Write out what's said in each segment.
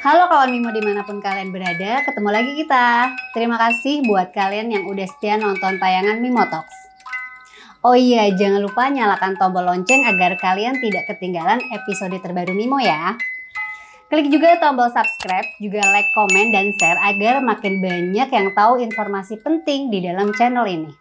Halo kawan Mimo dimanapun kalian berada, ketemu lagi kita. Terima kasih buat kalian yang udah setia nonton tayangan Mimo Talks. Oh iya, jangan lupa nyalakan tombol lonceng agar kalian tidak ketinggalan episode terbaru Mimo ya. Klik juga tombol subscribe, juga like, komen, dan share agar makin banyak yang tahu informasi penting di dalam channel ini.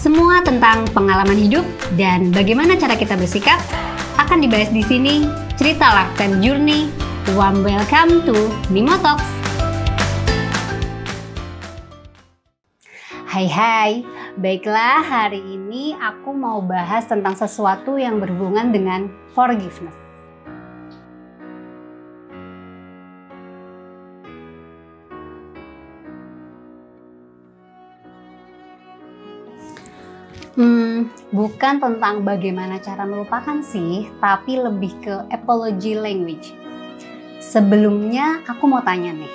Semua tentang pengalaman hidup dan bagaimana cara kita bersikap akan dibahas di sini. Cerita Life and Journey. Warm welcome to Mimo Talks. Hai, baiklah hari ini aku mau bahas tentang sesuatu yang berhubungan dengan forgiveness. Bukan tentang bagaimana cara melupakan sih, tapi lebih ke apology language. Sebelumnya aku mau tanya nih,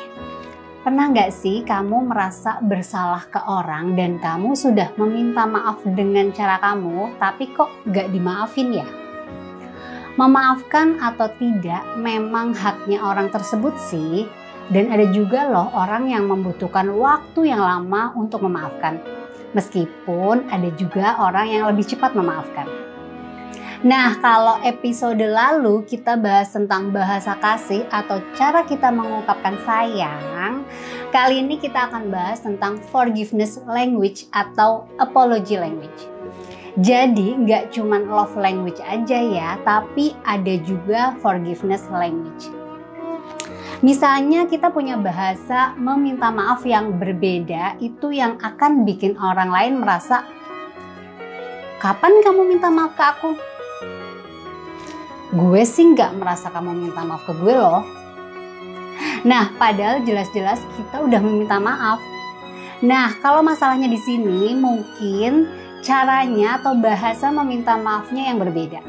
pernah nggak sih kamu merasa bersalah ke orang dan kamu sudah meminta maaf dengan cara kamu, tapi kok nggak dimaafin ya? Memaafkan atau tidak memang haknya orang tersebut sih, dan ada juga loh orang yang membutuhkan waktu yang lama untuk memaafkan. Meskipun ada juga orang yang lebih cepat memaafkan. Nah, kalau episode lalu kita bahas tentang bahasa kasih atau cara kita mengungkapkan sayang, kali ini kita akan bahas tentang forgiveness language atau apology language. Jadi nggak cuman love language aja ya, tapi ada juga forgiveness language. Misalnya kita punya bahasa meminta maaf yang berbeda, itu yang akan bikin orang lain merasa, kapan kamu minta maaf ke aku? Gue sih nggak merasa kamu minta maaf ke gue loh. Nah, padahal jelas-jelas kita udah meminta maaf. Nah, kalau masalahnya di sini mungkin caranya atau bahasa meminta maafnya yang berbeda.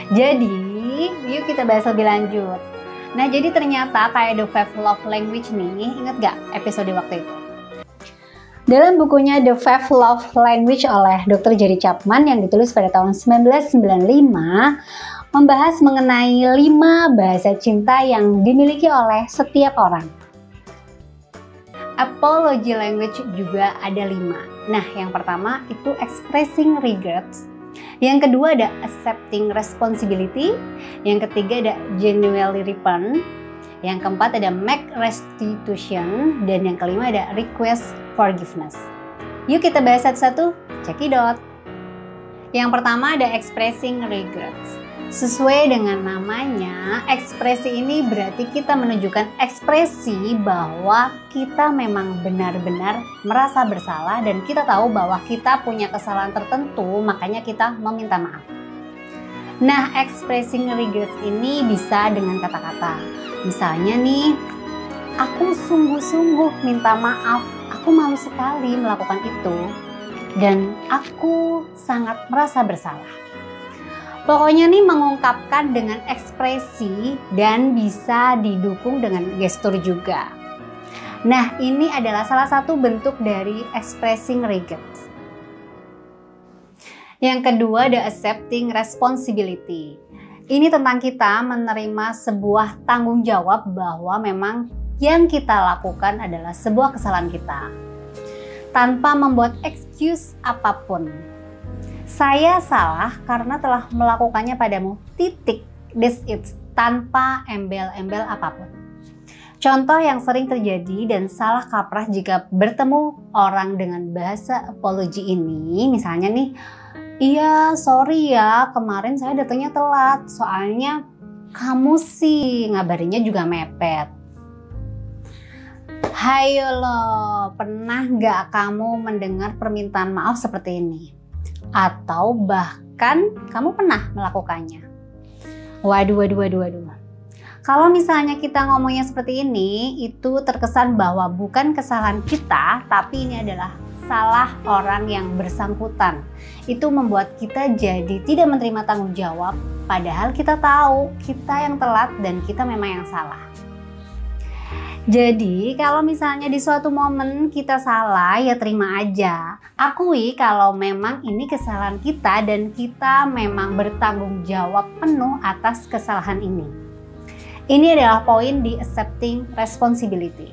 Jadi, yuk kita bahas lebih lanjut. Nah, jadi ternyata kayak The 5 Love Language nih, inget gak episode waktu itu? Dalam bukunya The 5 Love Language oleh Dr. Gary Chapman yang ditulis pada tahun 1995, membahas mengenai 5 bahasa cinta yang dimiliki oleh setiap orang. Apology language juga ada 5. Nah, yang pertama itu expressing regrets. Yang kedua ada accepting responsibility, yang ketiga ada genuinely repent, yang keempat ada make restitution, dan yang kelima ada request forgiveness. Yuk kita bahas satu-satu, cekidot. Yang pertama ada expressing regrets. Sesuai dengan namanya, ekspresi ini berarti kita menunjukkan ekspresi bahwa kita memang benar-benar merasa bersalah dan kita tahu bahwa kita punya kesalahan tertentu, makanya kita meminta maaf. Nah, expressing regrets ini bisa dengan kata-kata. Misalnya nih, aku sungguh-sungguh minta maaf, aku malu sekali melakukan itu, dan aku sangat merasa bersalah. Pokoknya nih mengungkapkan dengan ekspresi dan bisa didukung dengan gestur juga. Nah, ini adalah salah satu bentuk dari expressing regrets. Yang kedua ada accepting responsibility. Ini tentang kita menerima sebuah tanggung jawab bahwa memang yang kita lakukan adalah sebuah kesalahan kita. Tanpa membuat excuse apapun. Saya salah karena telah melakukannya padamu, titik, this it, tanpa embel-embel apapun. Contoh yang sering terjadi dan salah kaprah jika bertemu orang dengan bahasa apology ini, misalnya nih, Iya, sorry ya, kemarin saya datangnya telat. Soalnya kamu sih ngabarinnya juga mepet. Hayo lo, pernah nggak kamu mendengar permintaan maaf seperti ini? Atau bahkan kamu pernah melakukannya? Waduh. Kalau misalnya kita ngomongnya seperti ini, itu terkesan bahwa bukan kesalahan kita, tapi ini adalah salah orang yang bersangkutan. Itu membuat kita jadi tidak menerima tanggung jawab, padahal kita tahu kita yang telat dan kita memang yang salah. Jadi kalau misalnya di suatu momen kita salah, ya terima aja. Akui kalau memang ini kesalahan kita dan kita memang bertanggung jawab penuh atas kesalahan ini. Ini adalah poin di accepting responsibility.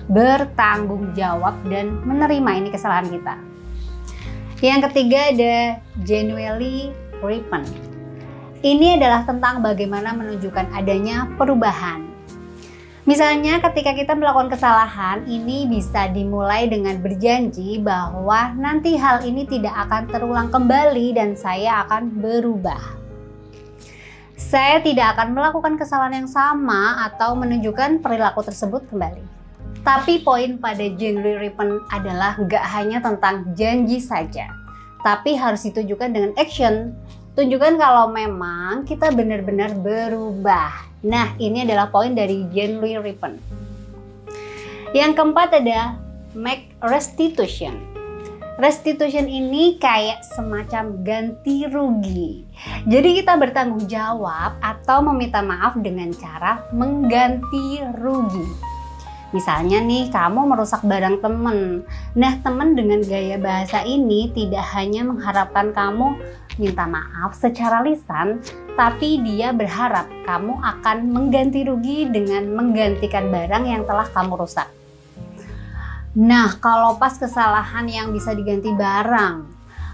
Bertanggung jawab dan menerima ini kesalahan kita. Yang ketiga ada genuinely repent. Ini adalah tentang bagaimana menunjukkan adanya perubahan. Misalnya ketika kita melakukan kesalahan, ini bisa dimulai dengan berjanji bahwa nanti hal ini tidak akan terulang kembali dan saya akan berubah. Saya tidak akan melakukan kesalahan yang sama atau menunjukkan perilaku tersebut kembali. Tapi poin pada genuinely repent adalah gak hanya tentang janji saja, tapi harus ditunjukkan dengan action. Tunjukkan kalau memang kita benar-benar berubah. Nah, ini adalah poin dari genuinely repent. Yang keempat ada make restitution. Restitution ini kayak semacam ganti rugi. Jadi kita bertanggung jawab atau meminta maaf dengan cara mengganti rugi. Misalnya nih, kamu merusak barang temen. Nah, temen dengan gaya bahasa ini tidak hanya mengharapkan kamu minta maaf secara lisan, tapi dia berharap kamu akan mengganti rugi dengan menggantikan barang yang telah kamu rusak. Nah, kalau pas kesalahan yang bisa diganti barang,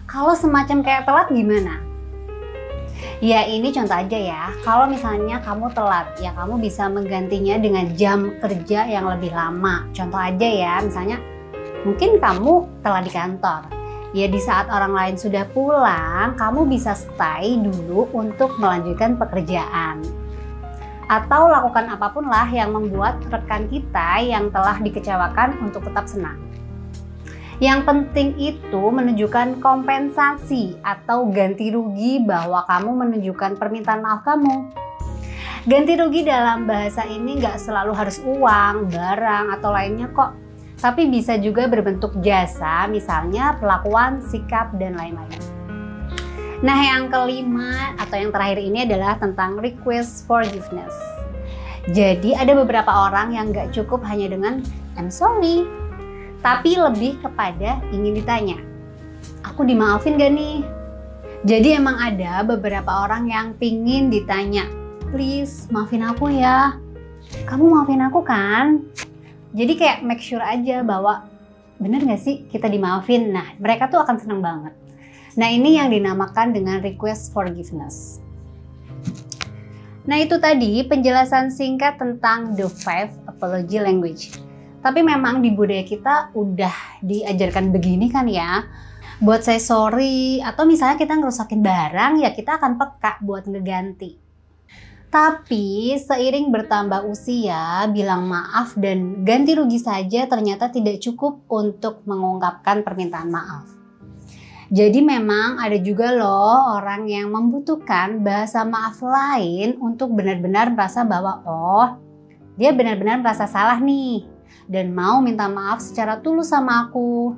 kalau semacam kayak telat gimana? Ya ini contoh aja ya, kalau misalnya kamu telat, ya kamu bisa menggantinya dengan jam kerja yang lebih lama. Contoh aja ya, misalnya mungkin kamu telat di kantor. Ya di saat orang lain sudah pulang, kamu bisa stay dulu untuk melanjutkan pekerjaan. Atau lakukan apapun lah yang membuat rekan kita yang telah dikecewakan untuk tetap senang. Yang penting itu menunjukkan kompensasi atau ganti rugi bahwa kamu menunjukkan permintaan maaf kamu. Ganti rugi dalam bahasa ini nggak selalu harus uang, barang, atau lainnya kok. Tapi bisa juga berbentuk jasa, misalnya perlakuan, sikap, dan lain-lain. Nah, yang kelima atau yang terakhir ini adalah tentang request forgiveness. Jadi ada beberapa orang yang gak cukup hanya dengan I'm sorry, tapi lebih kepada ingin ditanya, aku dimaafin gak nih? Jadi emang ada beberapa orang yang pingin ditanya, please maafin aku ya, kamu maafin aku kan? Jadi kayak make sure aja bahwa bener gak sih kita dimaafin? Nah, mereka tuh akan seneng banget. Nah, ini yang dinamakan dengan request forgiveness. Nah, itu tadi penjelasan singkat tentang the 5 apology language. Tapi memang di budaya kita udah diajarkan begini kan ya. Buat say sorry atau misalnya kita ngerusakin barang, ya kita akan peka buat ngeganti. Tapi seiring bertambah usia, bilang maaf dan ganti rugi saja ternyata tidak cukup untuk mengungkapkan permintaan maaf. Jadi memang ada juga loh orang yang membutuhkan bahasa maaf lain untuk benar-benar merasa bahwa oh, dia benar-benar merasa salah nih dan mau minta maaf secara tulus sama aku.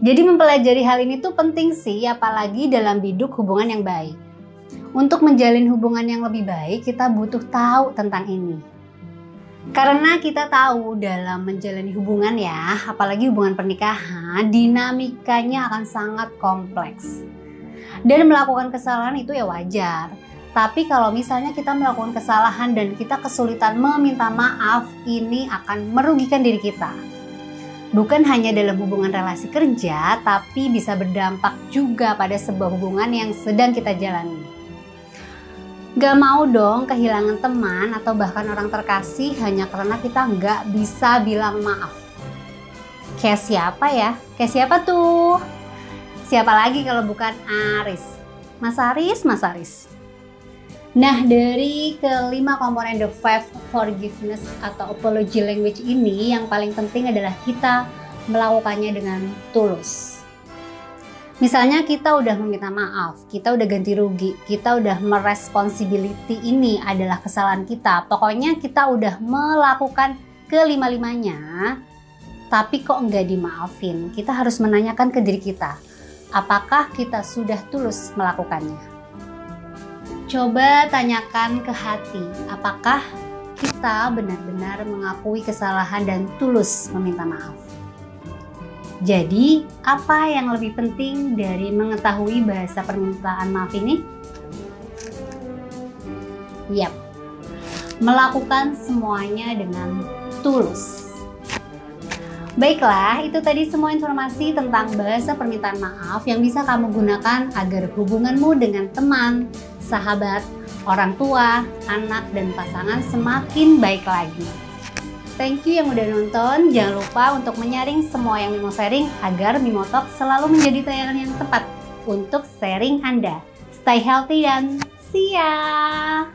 Jadi mempelajari hal ini tuh penting sih, apalagi dalam biduk hubungan yang baik. Untuk menjalin hubungan yang lebih baik, kita butuh tahu tentang ini. Karena kita tahu dalam menjalani hubungan ya, apalagi hubungan pernikahan, dinamikanya akan sangat kompleks. Dan melakukan kesalahan itu ya wajar. Tapi kalau misalnya kita melakukan kesalahan dan kita kesulitan meminta maaf, ini akan merugikan diri kita. Bukan hanya dalam hubungan relasi kerja, tapi bisa berdampak juga pada sebuah hubungan yang sedang kita jalani. Gak mau dong kehilangan teman atau bahkan orang terkasih hanya karena kita gak bisa bilang maaf. Kayak siapa ya? Kayak siapa tuh? Siapa lagi kalau bukan Aris? Mas Aris, Mas Aris. Nah, dari kelima komponen The Five Forgiveness atau Apology Language ini, yang paling penting adalah kita melakukannya dengan tulus. Misalnya kita udah meminta maaf, kita udah ganti rugi, kita udah meresponsibility ini adalah kesalahan kita. Pokoknya kita udah melakukan kelima-limanya, tapi kok nggak dimaafin. Kita harus menanyakan ke diri kita, apakah kita sudah tulus melakukannya? Coba tanyakan ke hati, apakah kita benar-benar mengakui kesalahan dan tulus meminta maaf? Jadi, apa yang lebih penting dari mengetahui bahasa permintaan maaf ini? Yap, melakukan semuanya dengan tulus. Baiklah, itu tadi semua informasi tentang bahasa permintaan maaf yang bisa kamu gunakan agar hubunganmu dengan teman, sahabat, orang tua, anak, dan pasangan semakin baik lagi. Thank you yang udah nonton. Jangan lupa untuk menyaring semua yang Mimo sharing agar Mimo Talk selalu menjadi tayangan yang tepat untuk sharing Anda. Stay healthy dan see ya!